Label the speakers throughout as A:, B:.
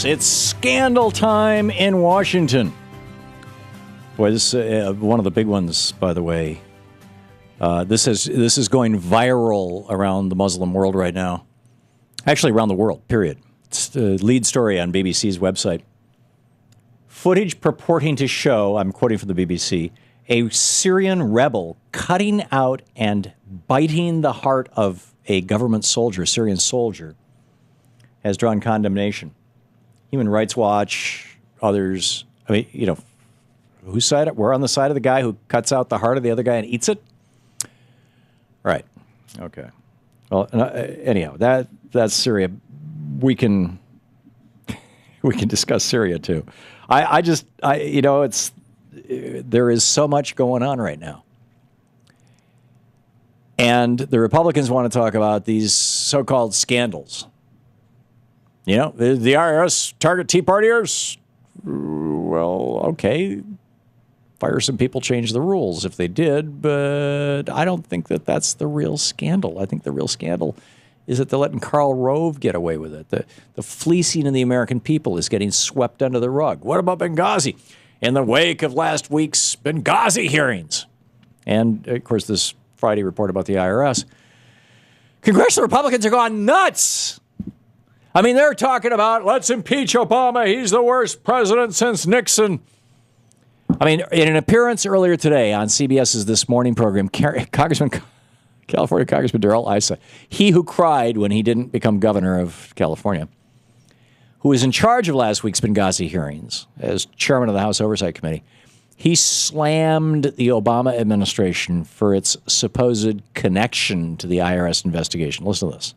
A: It's scandal time in Washington. Boy, this one of the big ones, by the way. This is going viral around the Muslim world right now. Actually, around the world, period. It's the lead story on BBC's website. Footage purporting to show, I'm quoting from the BBC, a Syrian rebel cutting out and biting the heart of a government soldier, Syrian soldier, has drawn condemnation. Human Rights Watch, others, I mean, you know, whose side? We're on the side of the guy who cuts out the heart of the other guy and eats it? Right. Okay. Well, anyhow, that's Syria. We can discuss Syria too. There is so much going on right now. And the Republicans want to talk about these so-called scandals. You know, the IRS target Tea Partiers. Well, okay. Fire some people, change the rules if they did, but I don't think that that's the real scandal. I think the real scandal is that they're letting Karl Rove get away with it. The fleecing of the American people is getting swept under the rug. What about Benghazi? In the wake of last week's Benghazi hearings. And, of course, this Friday report about the IRS. Congressional Republicans are going nuts. I mean, they're talking about, let's impeach Obama. He's the worst president since Nixon. I mean, in an appearance earlier today on CBS's This Morning program, California Congressman Darrell Issa, he who cried when he didn't become governor of California, who was in charge of last week's Benghazi hearings as chairman of the House Oversight Committee, he slammed the Obama administration for its supposed connection to the IRS investigation. Listen to this.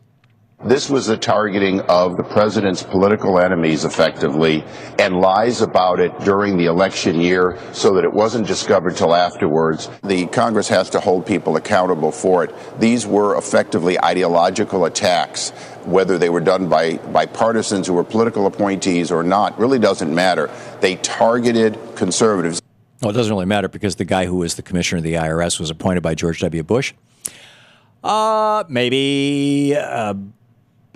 B: This was the targeting of the president's political enemies, effectively, and lies about it during the election year so that it wasn't discovered till afterwards. The Congress has to hold people accountable for it. These were effectively ideological attacks. Whether they were done by partisans who were political appointees or not really doesn't matter. They targeted conservatives.
A: Well, it doesn't really matter because the guy who was the commissioner of the IRS was appointed by George W. Bush. Maybe...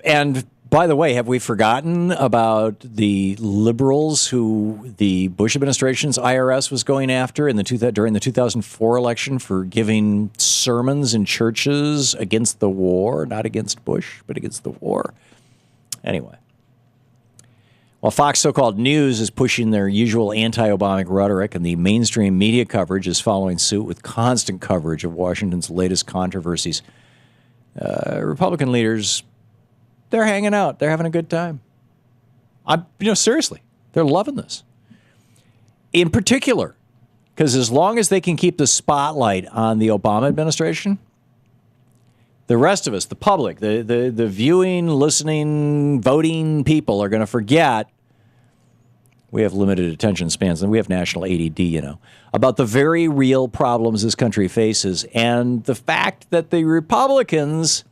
A: And by the way, have we forgotten about the liberals who the Bush administration's IRS was going after during the 2004 election for giving sermons in churches against the war, not against Bush, but against the war? Anyway, while Fox so-called News is pushing their usual anti-Obama rhetoric and the mainstream media coverage is following suit with constant coverage of Washington's latest controversies, Republican leaders... they're hanging out. They're having a good time. Seriously, they're loving this. In particular, because as long as they can keep the spotlight on the Obama administration, the rest of us, the public, the viewing, listening, voting people are going to forget. We have limited attention spans, and we have national ADD, about the very real problems this country faces, and the fact that the Republicans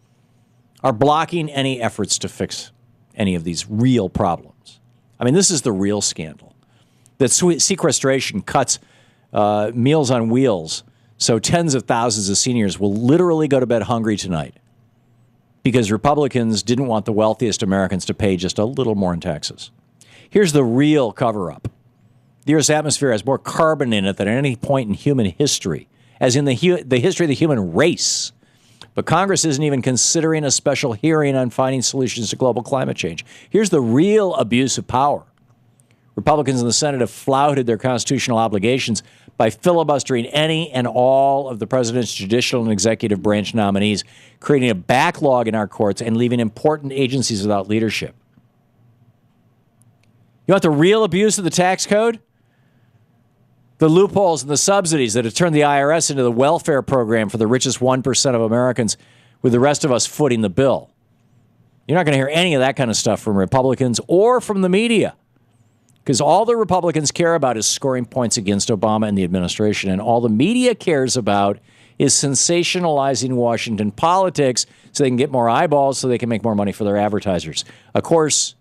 A: are blocking any efforts to fix any of these real problems. I mean, this is the real scandal. That sequestration cuts Meals on Wheels, so tens of thousands of seniors will literally go to bed hungry tonight because Republicans didn't want the wealthiest Americans to pay just a little more in taxes. Here's the real cover-up. The Earth's atmosphere has more carbon in it than at any point in human history, as in the history of the human race. But Congress isn't even considering a special hearing on finding solutions to global climate change. Here's the real abuse of power. Republicans in the Senate have flouted their constitutional obligations by filibustering any and all of the president's judicial and executive branch nominees, creating a backlog in our courts and leaving important agencies without leadership. You want the real abuse of the tax code? The loopholes and the subsidies that have turned the IRS into the welfare program for the richest 1% of Americans, with the rest of us footing the bill. You're not going to hear any of that kind of stuff from Republicans or from the media, because all the Republicans care about is scoring points against Obama and the administration, and all the media cares about is sensationalizing Washington politics so they can get more eyeballs, so they can make more money for their advertisers. Of course,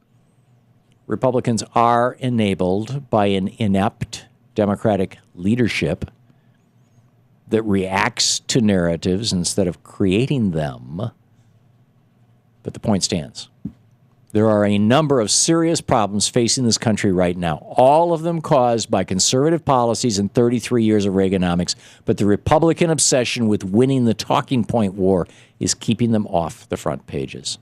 A: Republicans are enabled by an inept Democratic leadership that reacts to narratives instead of creating them. But the point stands. There are a number of serious problems facing this country right now, all of them caused by conservative policies and 33 years of Reaganomics, but the Republican obsession with winning the talking point war is keeping them off the front pages.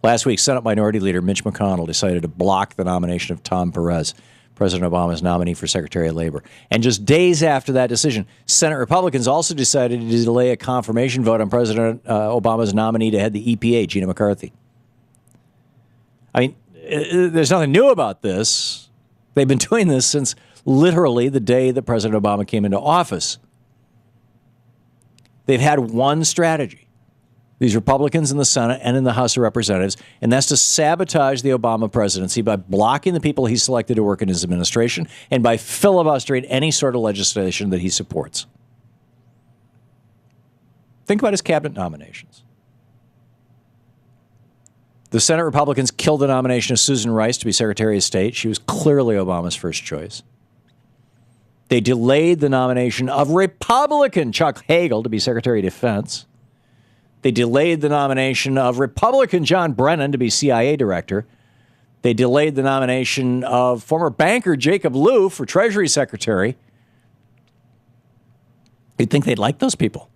A: Last week, Senate Minority Leader Mitch McConnell decided to block the nomination of Tom Perez, President Obama's nominee for Secretary of Labor. And just days after that decision, Senate Republicans also decided to delay a confirmation vote on President Obama's nominee to head the EPA, Gina McCarthy. I mean, there's nothing new about this. They've been doing this since literally the day that President Obama came into office. They've had one strategy. These Republicans in the Senate and in the House of Representatives, and that's to sabotage the Obama presidency by blocking the people he selected to work in his administration and by filibustering any sort of legislation that he supports. Think about his cabinet nominations. The Senate Republicans killed the nomination of Susan Rice to be Secretary of State. She was clearly Obama's first choice. They delayed the nomination of Republican Chuck Hagel to be Secretary of Defense. They delayed the nomination of Republican John Brennan to be CIA director. They delayed the nomination of former banker Jacob Lew for Treasury Secretary. You'd think they'd like those people.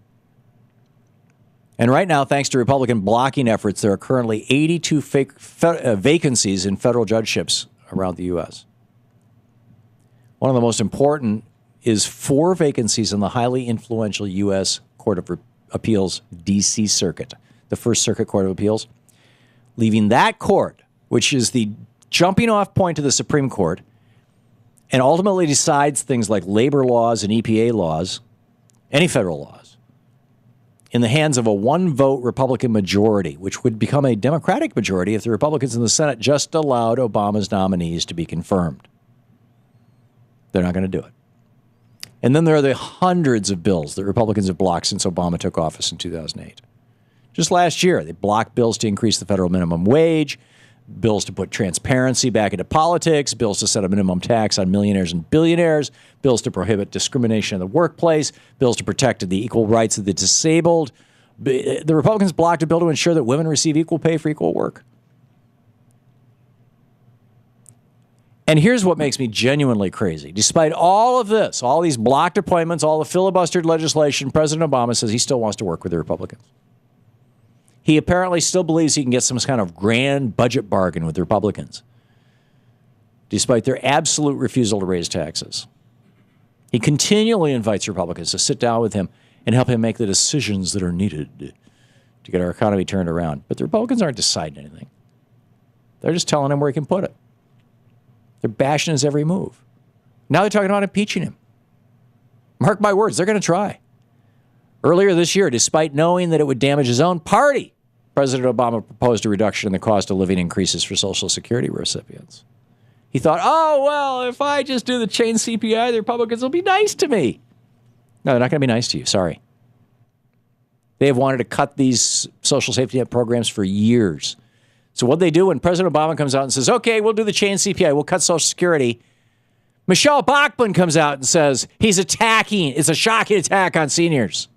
A: And right now, thanks to Republican blocking efforts, there are currently 82 vacancies in federal judgeships around the U.S. One of the most important is 4 vacancies in the highly influential U.S. Court of Appeals D.C. Circuit, the First Circuit Court of Appeals, leaving that court, which is the jumping off point to the Supreme Court, and ultimately decides things like labor laws and EPA laws, any federal laws, in the hands of a one-vote Republican majority, which would become a Democratic majority if the Republicans in the Senate just allowed Obama's nominees to be confirmed. They're not going to do it. And then there are the hundreds of bills that Republicans have blocked since Obama took office in 2008. Just last year, they blocked bills to increase the federal minimum wage, bills to put transparency back into politics, bills to set a minimum tax on millionaires and billionaires, bills to prohibit discrimination in the workplace, bills to protect the equal rights of the disabled. The Republicans blocked a bill to ensure that women receive equal pay for equal work. And here's what makes me genuinely crazy. Despite all of this, all these blocked appointments, all the filibustered legislation, President Obama says he still wants to work with the Republicans. He apparently still believes he can get some kind of grand budget bargain with the Republicans, despite their absolute refusal to raise taxes. He continually invites Republicans to sit down with him and help him make the decisions that are needed to get our economy turned around. But the Republicans aren't deciding anything. They're just telling him where he can put it. They're bashing his every move. Now they're talking about impeaching him. Mark my words, they're going to try. Earlier this year, despite knowing that it would damage his own party, President Obama proposed a reduction in the cost of living increases for Social Security recipients. He thought, oh, well, if I just do the chain CPI, the Republicans will be nice to me. No, they're not going to be nice to you. Sorry. They have wanted to cut these social safety net programs for years. So what they do when President Obama comes out and says, okay, we'll do the chain CPI, we'll cut Social Security, Michelle Bachmann comes out and says he's attacking, it's a shocking attack on seniors.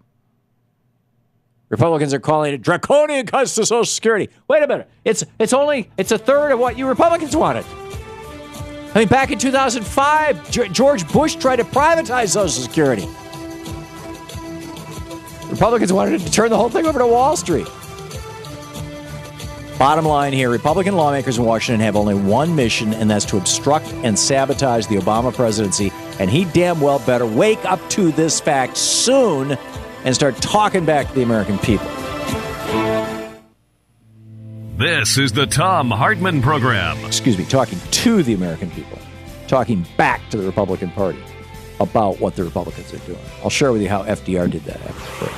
A: Republicans are calling it draconian cuts to Social Security. Wait a minute, it's a third of what you Republicans wanted. I mean, back in 2005, George Bush tried to privatize Social Security. Republicans wanted to turn the whole thing over to Wall Street. Bottom line here, Republican lawmakers in Washington have only one mission, and that's to obstruct and sabotage the Obama presidency. And he damn well better wake up to this fact soon and start talking back to the American people.
C: This is the Thom Hartmann Program.
A: Excuse me, talking to the American people. Talking back to the Republican Party about what the Republicans are doing. I'll share with you how FDR did that after the break.